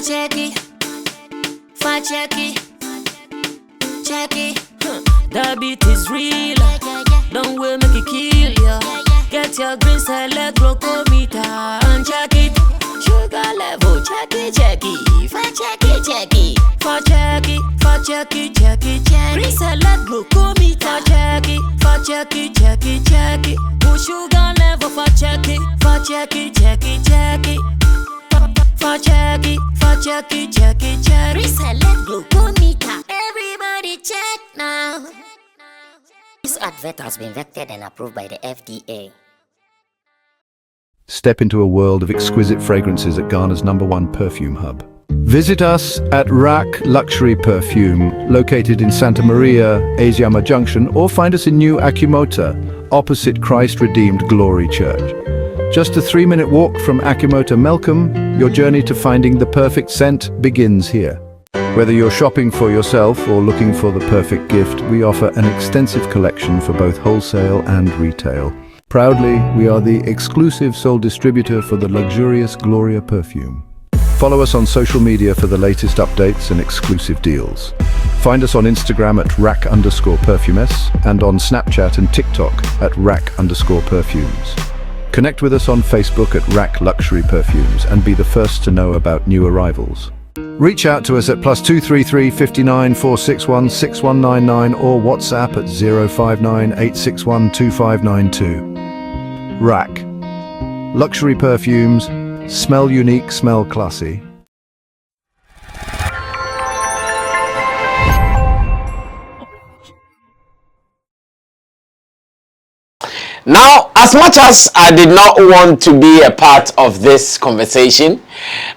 checky, checky. That beat is real. Don't wait, make it kill ya. Get your green salad glucometer and check it. Sugar level, checky. For checky. Green salad glucometer, checky. Push sugar level for checky. For checky. Green salad glucometer. Everybody check now. This advert has been vetted and approved by the FDA. Step into a world of exquisite fragrances at Ghana's #1 perfume hub. Visit us at Rack Luxury Perfume, located in Santa Maria, Asiama Junction, or find us in New Akimota, opposite Christ Redeemed Glory Church. Just a 3-minute walk from Akimota Melcombe, your journey to finding the perfect scent begins here. Whether you're shopping for yourself or looking for the perfect gift, we offer an extensive collection for both wholesale and retail. Proudly, we are the exclusive sole distributor for the luxurious Gloria perfume. Follow us on social media for the latest updates and exclusive deals. Find us on Instagram at rack_perfumes and on Snapchat and TikTok at rack_perfumes. Connect with us on Facebook at Rack Luxury Perfumes and be the first to know about new arrivals. Reach out to us at +233 59 461 6199 or WhatsApp at 059 861 2592. Rack Luxury Perfumes. Smell unique, smell classy. Now, as much as I did not want to be a part of this conversation,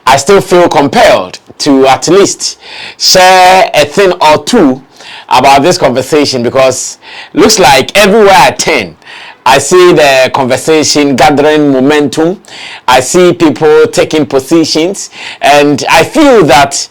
I still feel compelled to at least share a thing or two about this conversation, because looks like everywhere I turn, I see the conversation gathering momentum. I see people taking positions, and I feel that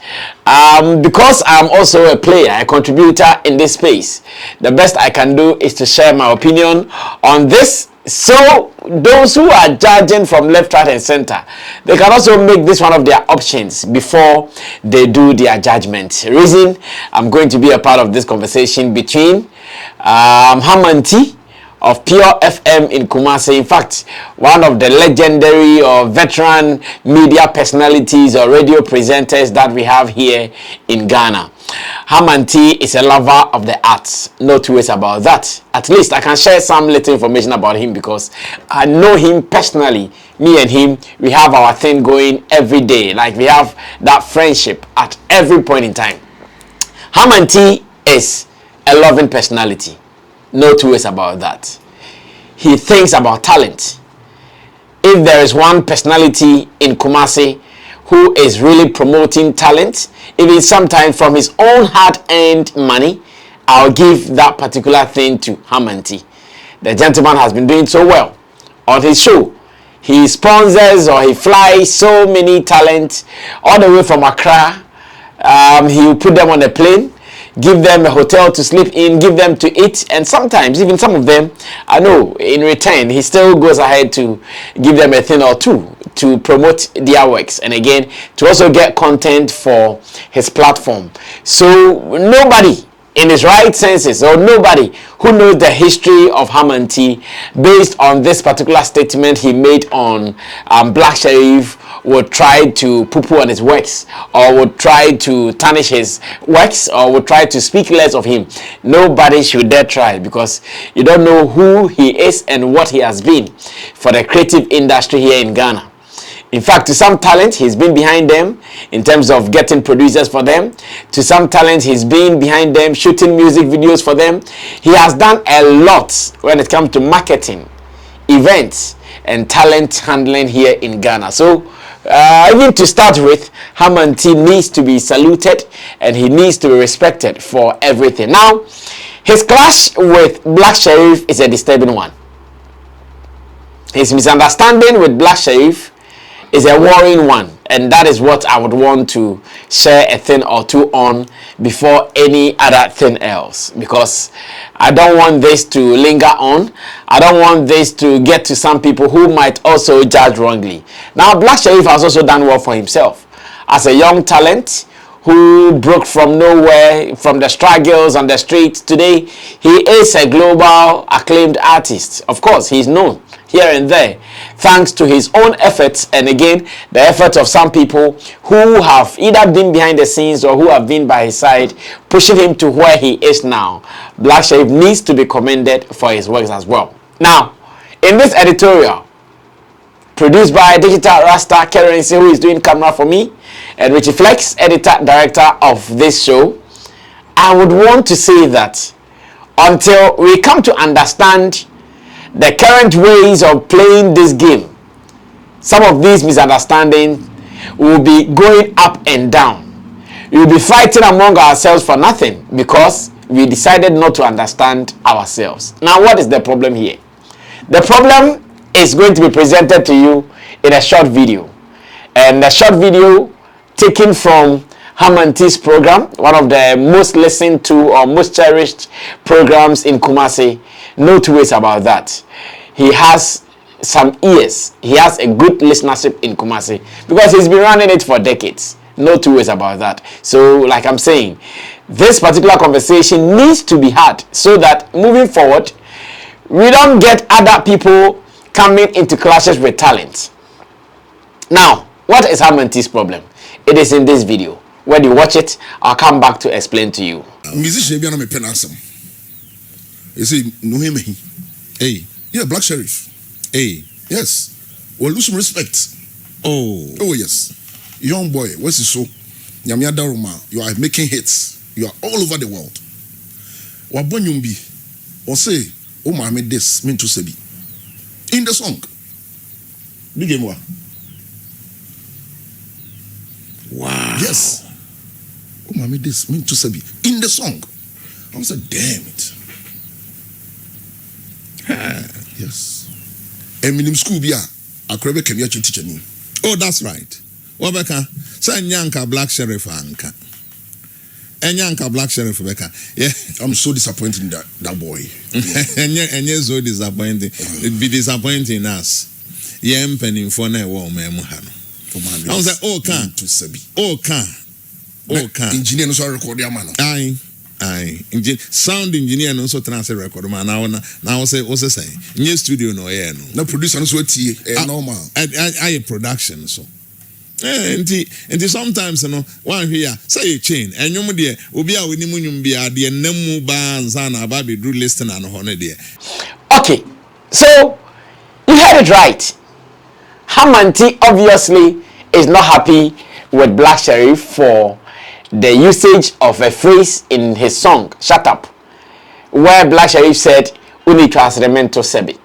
because I'm also a player, a contributor in this space, the best I can do is to share my opinion on this. So those who are judging from left, right, and center, they can also make this one of their options before they do their judgment. Reason I'm going to be a part of this conversation between Hamanti of Pure FM in Kumasi. In fact, one of the legendary or veteran media personalities or radio presenters that we have here in Ghana. Hamanti is a lover of the arts, no two ways about that. At least I can share some little information about him because I know him personally. Me and him, we have our thing going every day. Like, we have that friendship at every point in time. Hamanti is a loving personality. No two ways about that. He thinks about talent. If there is one personality in Kumasi who is really promoting talent, even sometimes from his own hard-earned money, I'll give that particular thing to Hamanti. The gentleman has been doing so well on his show. He sponsors or he flies so many talents all the way from Accra. He will put them on a plane, give them a hotel to sleep in, give them to eat, and sometimes even some of them, I know, in return, he still goes ahead to give them a thing or two to promote their works, and again, to also get content for his platform. So nobody in his right senses, or nobody who knows the history of Hamanti based on this particular statement he made on Black Sherif, would try to poo-poo on his works, or would try to tarnish his works, or would try to speak less of him. Nobody should dare try, because you don't know who he is and what he has been for the creative industry here in Ghana. In fact, to some talent, he's been behind them in terms of getting producers for them. To some talent, he's been behind them shooting music videos for them. He has done a lot when it comes to marketing, events, and talent handling here in Ghana. So, even to start with, Hamanti needs to be saluted and he needs to be respected for everything. Now, his clash with Black Sherif is a disturbing one. His misunderstanding with Black Sherif is a worrying one, and that is what I would want to share a thing or two on before any other thing else, because I don't want this to linger on. I don't want this to get to some people who might also judge wrongly. Now, Black Sherif has also done well for himself. as a young talent who broke from nowhere, from the struggles on the streets. Today, he is a global acclaimed artist. Of course, he's known here and there, thanks to his own efforts, and again, the efforts of some people who have either been behind the scenes or who have been by his side, pushing him to where he is now. Black Sherif needs to be commended for his works as well. Now, in this editorial, produced by Digital Rasta Currency, who is doing camera for me, and Richie Flex, editor, director of this show, I would want to say that until we come to understand the current ways of playing this game, some of these misunderstandings will be going up and down. We will be fighting among ourselves for nothing because we decided not to understand ourselves. Now, what is the problem here? The problem is going to be presented to you in a short video. And the short video taken from Hamanti's program, one of the most listened to or most cherished programs in Kumasi. No two ways about that. He has some ears. He has a good listenership in Kumasi because he's been running it for decades. No two ways about that. So, like I'm saying, this particular conversation needs to be had so that moving forward, we don't get other people coming into clashes with talent. Now, what is Hamanti's problem? It is in this video. When you watch it, I'll come back to explain to you. Musician be me penasem. You see, no him. Hey, yeah, Black Sherif. Hey, yes. Well, lose some respect. Oh yes. Young boy, what's it so? Nyamia Daruma, you are making hits. You are all over the world. Wabonyumbi, or say, oh my, made this mean to sebi. In the song. Big game wa. Wow. Yes. Oh my, made this mean to sebi. In the song. I was like, damn it. Yes. Eminim school bia akrebe kemia teacher ni. Oh, that's right. Wabeka, say Nyanka Black Sherif anka. Nyanka Black Sherif beka. Yeah, I'm so disappointed in that boy. And you're so disappointing. It be disappointing us. Yeah, penny for na wo memuhano. I was like, oh can to sebi. Oh can. Engineer no so record ya man. Aye. Sound engineer no so transfer record man now say new studio no yeah no. Na producer no so tie normal. I production so. And sometimes you know one here say a chain and you there obi a we nimu bia de nemu ba nza na ba be do listen and honor there. Okay, so you heard it right. Hamanti obviously is not happy with Black Sherif for the usage of a phrase in his song "Shut Up," where Black Sherif said "Uni transremento sebi,"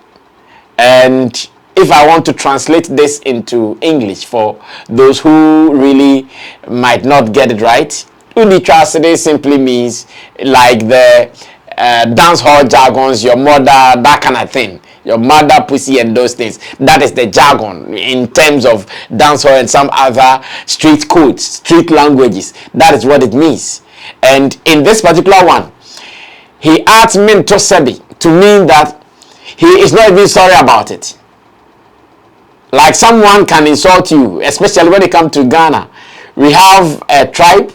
and if I want to translate this into English for those who really might not get it right, "Uni transremento" simply means like the dance hall jargons, your mother, that kind of thing. Your mother, pussy, and those things. That is the jargon in terms of dancehall and some other street codes, street languages. That is what it means. And in this particular one, he adds "minto sebi" to mean that he is not even sorry about it. Like someone can insult you, especially when it comes to Ghana. We have a tribe,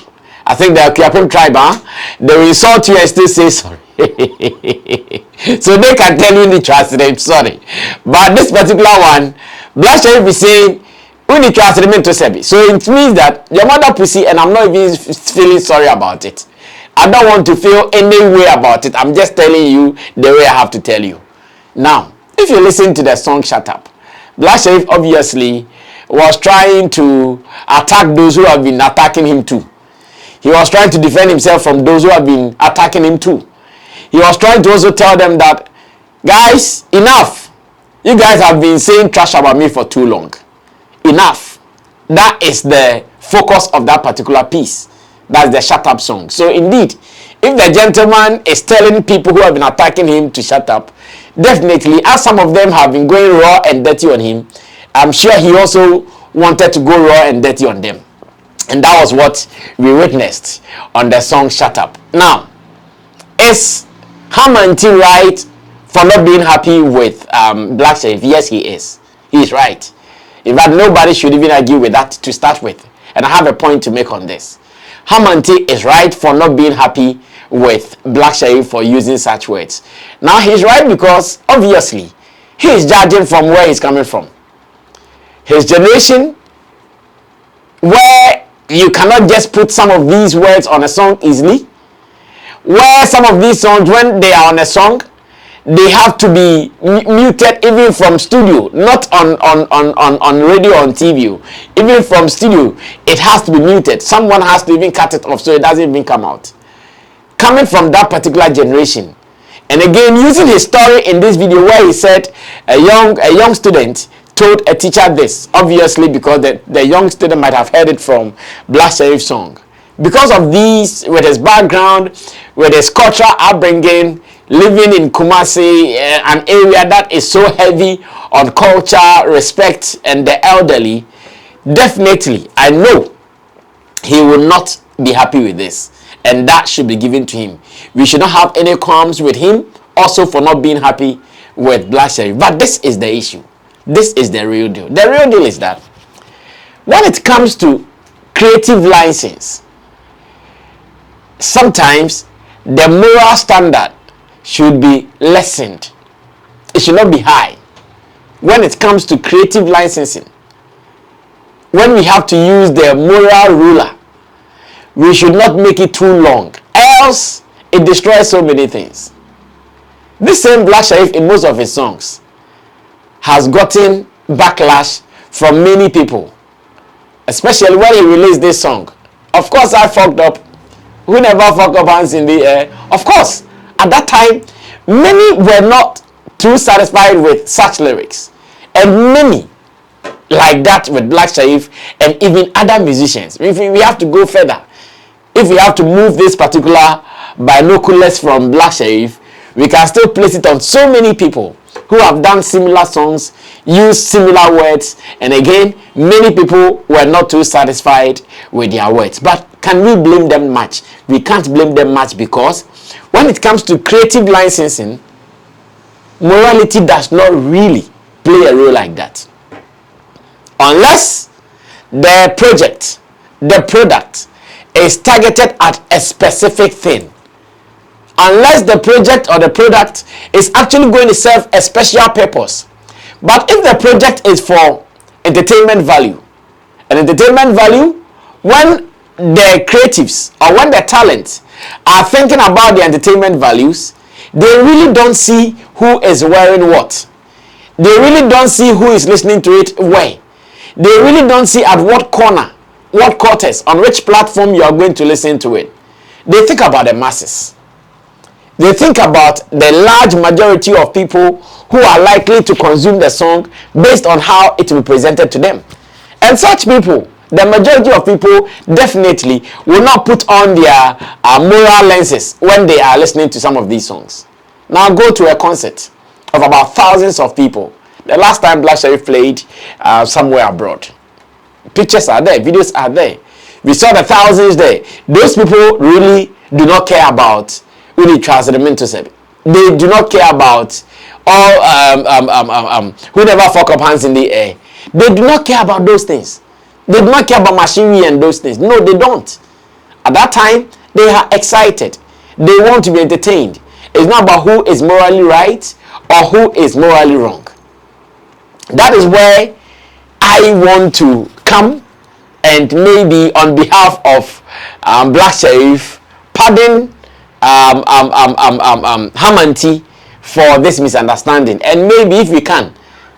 I think the Akiapem tribe, they will insult you and still say sorry. So they can tell you the translate sorry, but this particular one, Black Sherif is saying we need translate to sebi. So it means that your mother pussy, and I'm not even feeling sorry about it. I don't want to feel any way about it. I'm just telling you the way I have to tell you. Now, if you listen to the song "Shut Up," Black Sherif obviously was trying to attack those who have been attacking him too. He was trying to defend himself from those who have been attacking him too. He was trying to also tell them that, guys, enough. You guys have been saying trash about me for too long. Enough. That is the focus of that particular piece. That's the "Shut Up" song. So indeed, if the gentleman is telling people who have been attacking him to shut up, definitely, as some of them have been going raw and dirty on him, I'm sure he also wanted to go raw and dirty on them. And that was what we witnessed on the song "Shut Up." Now, is Hamanti right for not being happy with Black Sherif? Yes, he is. He is right. In fact, nobody should even argue with that to start with. and I have a point to make on this. Hamanti is right for not being happy with Black Sherif for using such words. Now he's right because obviously he is judging from where he's coming from. His generation, where you cannot just put some of these words on a song easily, where some of these songs, when they are on a song, they have to be muted even from studio, not on radio, on TV. Even from studio, it has to be muted. Someone has to even cut it off so it doesn't even come out. Coming from that particular generation, and again using his story in this video where he said a young student told a teacher this, obviously because the young student might have heard it from Black Sherif's song. Because of these, with his background, with his cultural upbringing, living in Kumasi, an area that is so heavy on culture, respect, and the elderly, definitely, I know he will not be happy with this. And that should be given to him. We should not have any qualms with him also for not being happy with Black Sherif. But this is the issue. This is the real deal. The real deal is that when it comes to creative license, sometimes the moral standard should be lessened. It should not be high. When it comes to creative licensing, when we have to use the moral ruler, we should not make it too long, else it destroys so many things. This same Black Sherif in most of his songs has gotten backlash from many people, especially when he released this song. Of course, I fucked up. Who never fucked up, hands in the air? Of course, at that time, many were not too satisfied with such lyrics, and many like that with Black Sherif and even other musicians. If we have to go further, if we have to move this particular binoculars from Black Sherif, we can still place it on so many people who have done similar songs, used similar words, and again, many people were not too satisfied with their words. But can we blame them much? We can't blame them much because when it comes to creative licensing, morality does not really play a role like that. Unless the project, the product is targeted at a specific thing. Unless the project or the product is actually going to serve a special purpose. But if the project is for entertainment value, and entertainment value, when the creatives or when the talents are thinking about the entertainment values, they really don't see who is wearing what. They really don't see who is listening to it where. They really don't see at what corner, what quarters, on which platform you are going to listen to it. They think about the masses. They think about the large majority of people who are likely to consume the song based on how it will be presented to them. And such people, the majority of people definitely will not put on their moral lenses when they are listening to some of these songs. Now go to a concert of about thousands of people. The last time Black Sherif played somewhere abroad. Pictures are there, videos are there. We saw the thousands there. Those people really do not care about Uni Transcendental. They do not care about all who never fuck up hands in the air. They do not care about those things. They do not care about machinery and those things. No, they don't. At that time, they are excited. They want to be entertained. It's not about who is morally right or who is morally wrong. That is where I want to come and maybe on behalf of Black Sherif pardon Hamanti for this misunderstanding, and maybe if we can,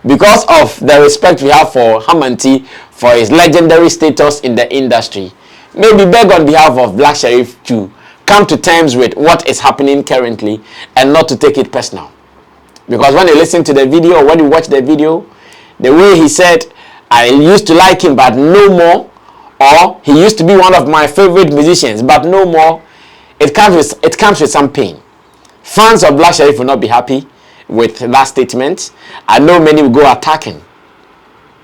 because of the respect we have for Hamanti for his legendary status in the industry, maybe beg on behalf of Black Sherif to come to terms with what is happening currently and not to take it personal. Because when you listen to the video or when you watch the video, the way he said, I used to like him but no more, or he used to be one of my favorite musicians but no more, it comes with some pain. Fans of Black Sherif will not be happy with that statement. I know many will go attacking.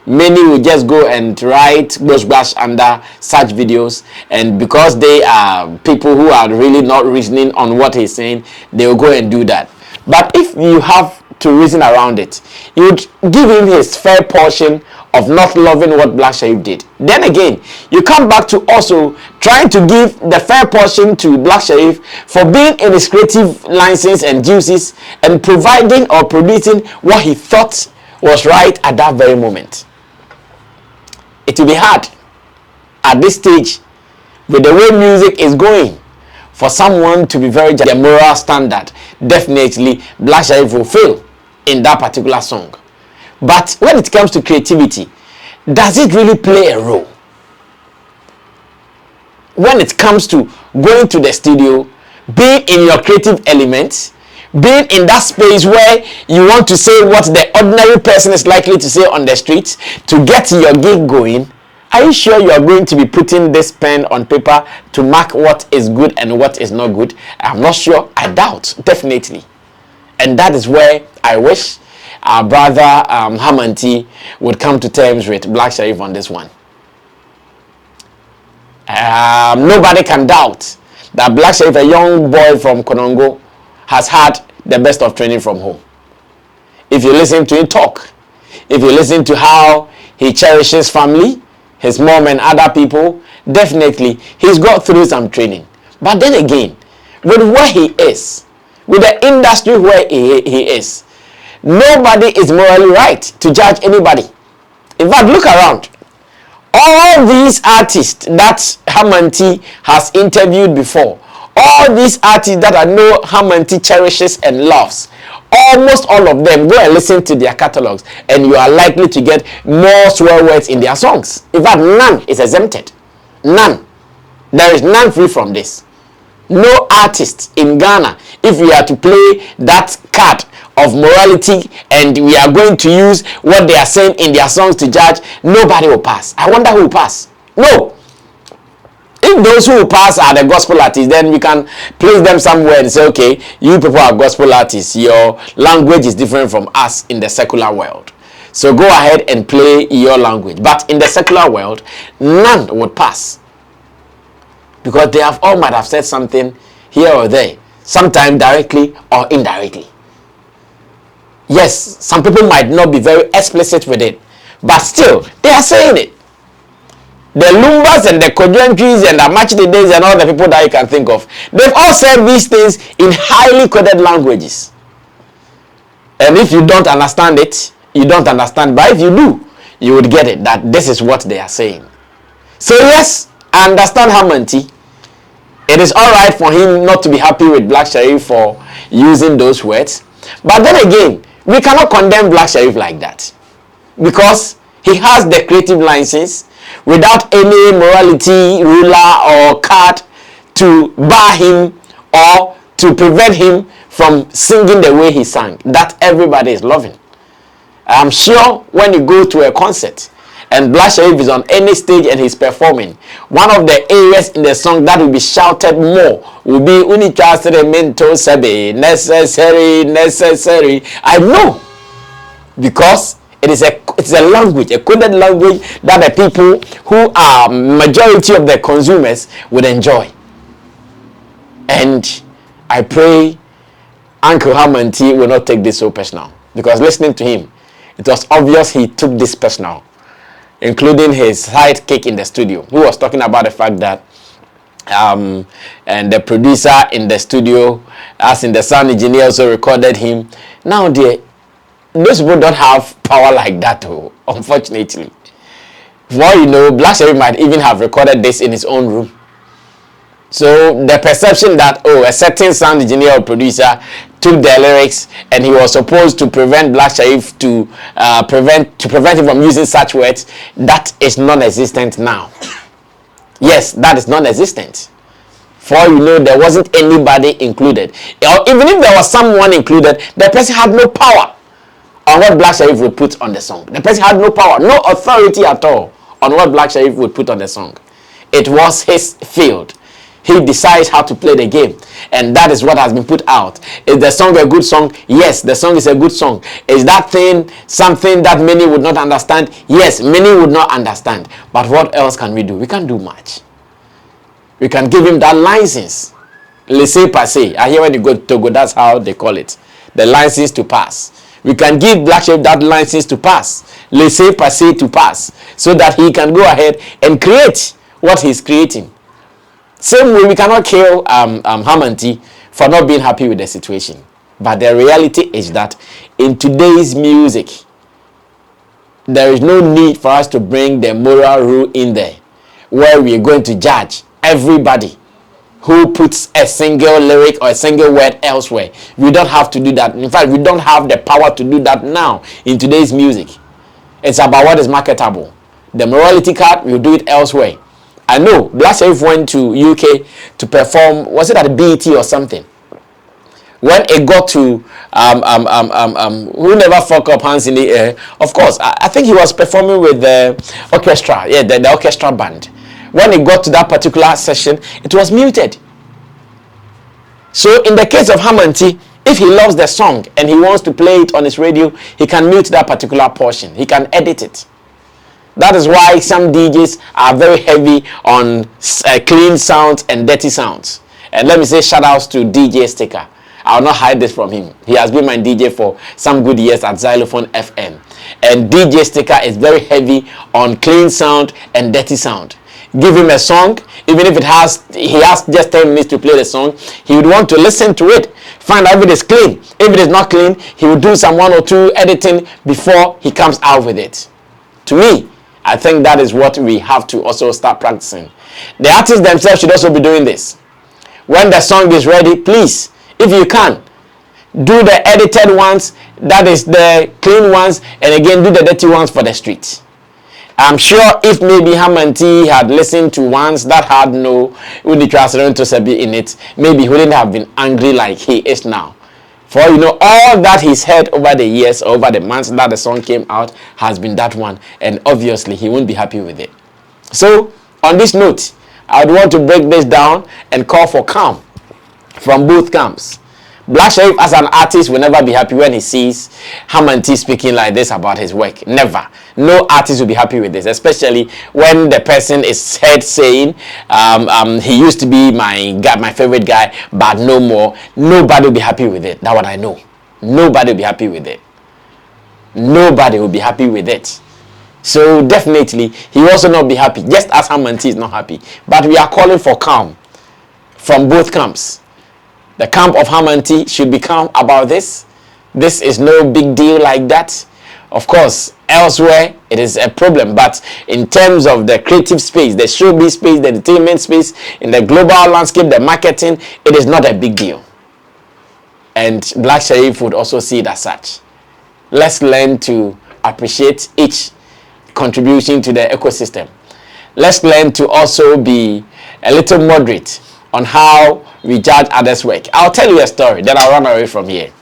Many will just go and write bash under such videos, and because they are people who are really not reasoning on what he's saying, they will go and do that. But if you have to reason around it. You would give him his fair portion of not loving what Black Sherif did. Then again, you come back to also trying to give the fair portion to Black Sherif for being in his creative license and juices and providing or producing what he thought was right at that very moment. It will be hard at this stage with the way music is going for someone to be very just. The moral standard, definitely Black Sherif will fail in that particular song. But when it comes to creativity, does it really play a role? When it comes to going to the studio, being in your creative elements, being in that space where you want to say what the ordinary person is likely to say on the streets to get your gig going, are you sure you are going to be putting this pen on paper to mark what is good and what is not good? I'm not sure. I doubt, definitely. And that is where I wish our brother Hamanti would come to terms with Black Sherif on this one. Nobody can doubt that Black Sherif, a young boy from Konongo, has had the best of training from home. If you listen to him talk, if you listen to how he cherishes family, his mom and other people, definitely he's got through some training. But then again, with where he is, with the industry where he is, nobody is morally right to judge anybody. In fact, look around. All these artists that Hamanti has interviewed before, all these artists that I know Hamanti cherishes and loves, almost all of them, go and listen to their catalogs and you are likely to get more swear words in their songs. In fact, none is exempted. None. There is none free from this. No artist in Ghana, if we are to play that card of morality and we are going to use what they are saying in their songs to judge, nobody will pass. I wonder who will pass. No. If those who will pass are the gospel artists, then we can place them somewhere and say, okay, you people are gospel artists. Your language is different from us in the secular world. So go ahead and play your language. But in the secular world, none would pass. Because they have all might have said something here or there, sometimes directly or indirectly. Yes, some people might not be very explicit with it, but still, they are saying it. The Lumbas and the Kojuentries and the Machidides and all the people that you can think of, they've all said these things in highly coded languages. And if you don't understand it, you don't understand. But if you do, you would get it, that this is what they are saying. So yes, I understand Hamanti. It is alright for him not to be happy with Black Sherif for using those words. But then again, we cannot condemn Black Sherif like that. Because he has the creative license without any morality ruler or card to bar him or to prevent him from singing the way he sang, that everybody is loving. I'm sure when you go to a concert and Black Sherif is on any stage and he's performing, one of the areas in the song that will be shouted more will be Unitrastemento Sebe, necessary. I know, because it's a language, a coded language that the people who are majority of the consumers would enjoy. And I pray Uncle Hamanti will not take this so personal, because listening to him, it was obvious he took this personal, including his sidekick in the studio, who was talking about the fact that and the producer in the studio, as in the sound engineer, also recorded him. Now, those people don't have power like that, unfortunately. For all you know, Black Sherif might even have recorded this in his own room. So the perception that, oh, a certain sound engineer or producer took their lyrics and he was supposed to prevent Black Sherif to prevent him from using such words, that is non-existent now. Yes, that is non-existent. For all you know, there wasn't anybody included. Or even if there was someone included, the person had no power on what Black Sherif would put on the song. The person had no power, no authority at all on what Black Sherif would put on the song. It was his field. He decides how to play the game, and that is what has been put out. Is the song a good song? Yes, the song is a good song. Is that thing something that many would not understand? Yes, many would not understand. But what else can we do? We can't do much. We can give him that license. Laissez passer. I hear when you go to Togo, that's how they call it. The license to pass. We can give Black Sherif that license to pass, laissez-passer to pass, so that he can go ahead and create what he's creating. Same way, we cannot kill Hamanti for not being happy with the situation. But the reality is that in today's music, there is no need for us to bring the moral rule in there, where we are going to judge everybody who puts a single lyric or a single word elsewhere. We don't have to do that. In fact, we don't have the power to do that now in today's music. It's about what is marketable. The morality card, we'll do it elsewhere. I know Black Sherif went to UK to perform, was it at BET or something? When it got to who never fuck up hands in the air, of course, I think he was performing with the orchestra, the orchestra band. When it got to that particular session, it was muted. So in the case of Hamanti, if he loves the song and he wants to play it on his radio, he can mute that particular portion. He can edit it. That is why some DJs are very heavy on clean sounds and dirty sounds. And let me say shout outs to DJ Sticker. I will not hide this from him. He has been my DJ for some good years at Xylophone FM. And DJ Sticker is very heavy on clean sound and dirty sound. Give him a song, even if he has just 10 minutes to play the song, he would want to listen to it, find out if it is clean. If it is not clean, he will do some 1 or 2 editing before he comes out with it. To me, I think that is what we have to also start practicing. The artists themselves should also be doing this. When the song is ready, please, if you can, do the edited ones, that is the clean ones, and again do the dirty ones for the streets. I'm sure if maybe Hamanti had listened to ones that had no Unitrasaron in it, maybe he wouldn't have been angry like he is now. For you know, all that he's heard over the years, over the months that the song came out, has been that one, and obviously he won't be happy with it. So on this note, I would want to break this down and call for calm from both camps. Black Sherif as an artist will never be happy when he sees Hamanti speaking like this about his work. Never. No artist will be happy with this, especially when the person is heard saying, he used to be my favorite guy, but no more. Nobody will be happy with it. That's what I know. Nobody will be happy with it. Nobody will be happy with it. So definitely, he will also not be happy, just as Hamanti is not happy. But we are calling for calm from both camps. The camp of Hamanti should be calm about this. This is no big deal like that. Of course, elsewhere it is a problem, but in terms of the creative space, the showbiz space, the entertainment space, in the global landscape, the marketing, it is not a big deal. And Black Sherif would also see it as such. Let's learn to appreciate each contribution to the ecosystem. Let's learn to also be a little moderate on how we judge others' work. I'll tell you a story, then I'll run away from here.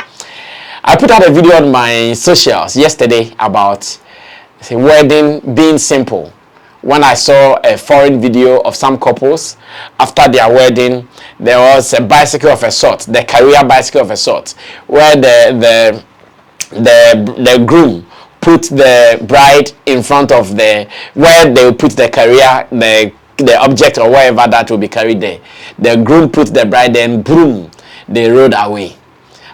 I put out a video on my socials yesterday about the wedding being simple. When I saw a foreign video of some couples after their wedding, there was a bicycle of a sort, the career bicycle of a sort, where the groom put the bride in front of where they will put the career, the object or wherever that will be carried there. The groom put the bride there and boom, they rode away.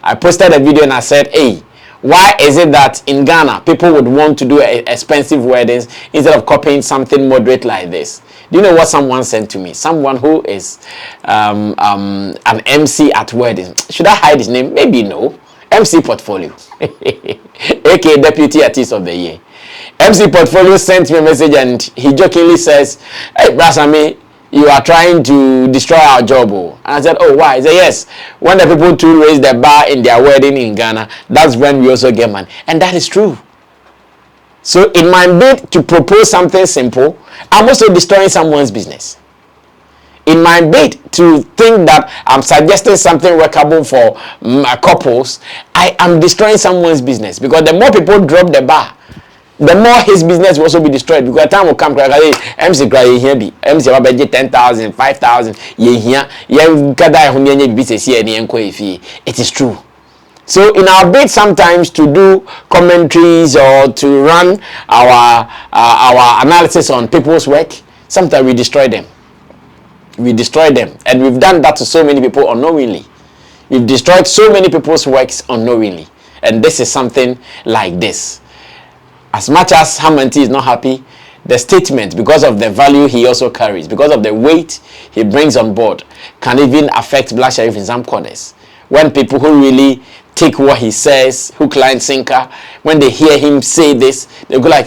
I posted a video and I said, hey, why is it that in Ghana people would want to do expensive weddings instead of copying something moderate like this? Do you know what someone sent to me? Someone who is an MC at weddings. Should I hide his name? Maybe no. MC Portfolio, aka Deputy Artist of the Year. MC Portfolio sent me a message and he jokingly says, hey, Brasami, you are trying to destroy our job. And I said, oh, why? He said, yes. When the people too raise the bar in their wedding in Ghana, that's when we also get money. And that is true. So in my bid to propose something simple, I'm also destroying someone's business. In my bid to think that I'm suggesting something workable for couples, I am destroying someone's business. Because the more people drop the bar, the more his business will also be destroyed. Because the time will come, MC cry here be MC will budget 10,000, 5,000. It is true. So in our bid sometimes to do commentaries or to run our analysis on people's work, sometimes we destroy them. We destroy them, and we've done that to so many people unknowingly. We've destroyed so many people's works unknowingly. And this is something like this. As much as Hamanti is not happy, the statement, because of the value he also carries, because of the weight he brings on board, can even affect Black Sherif in some corners. When people who really take what he says, hook, line, sinker, when they hear him say this, they go like,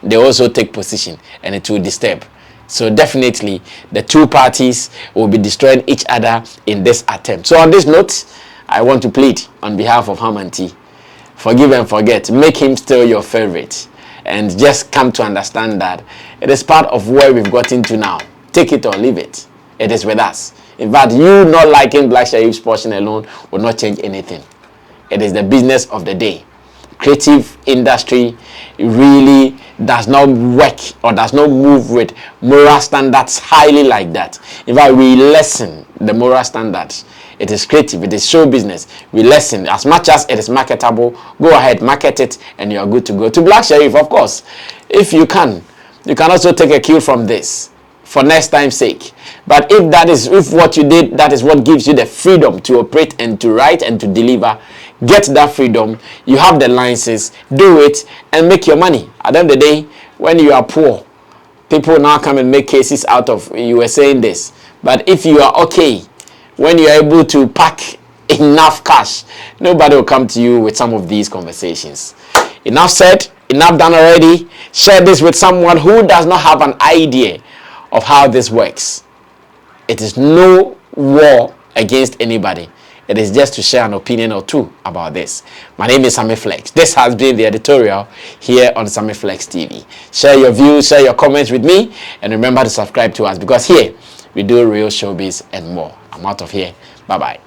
they also take position, and it will disturb. So definitely, the two parties will be destroying each other in this attempt. So on this note, I want to plead on behalf of Hamanti, forgive and forget. Make him still your favorite. And just come to understand that it is part of where we've gotten to now. Take it or leave it. It is with us. In fact, you not liking Black Sherif's portion alone will not change anything. It is the business of the day. Creative industry really does not work or does not move with moral standards highly like that. In fact, we lessen the moral standards. It is creative, it is show business. We lessen as much as it is marketable. Go ahead, market it, and you are good to go. To Black Sherif, of course, if you can also take a cue from this for next time's sake. But if what you did, that is what gives you the freedom to operate and to write and to deliver, get that freedom. You have the licenses, do it, and make your money. At the end of the day, when you are poor, people now come and make cases out of you were saying this. But if you are okay, when you are able to pack enough cash, nobody will come to you with some of these conversations. Enough said, enough done already. Share this with someone who does not have an idea of how this works. It is no war against anybody. It is just to share an opinion or two about this. My name is Sammy Flex. This has been the editorial here on Sammy Flex TV. Share your views, share your comments with me, and remember to subscribe to us, because here we do real showbiz and more. I'm out of here. Bye-bye.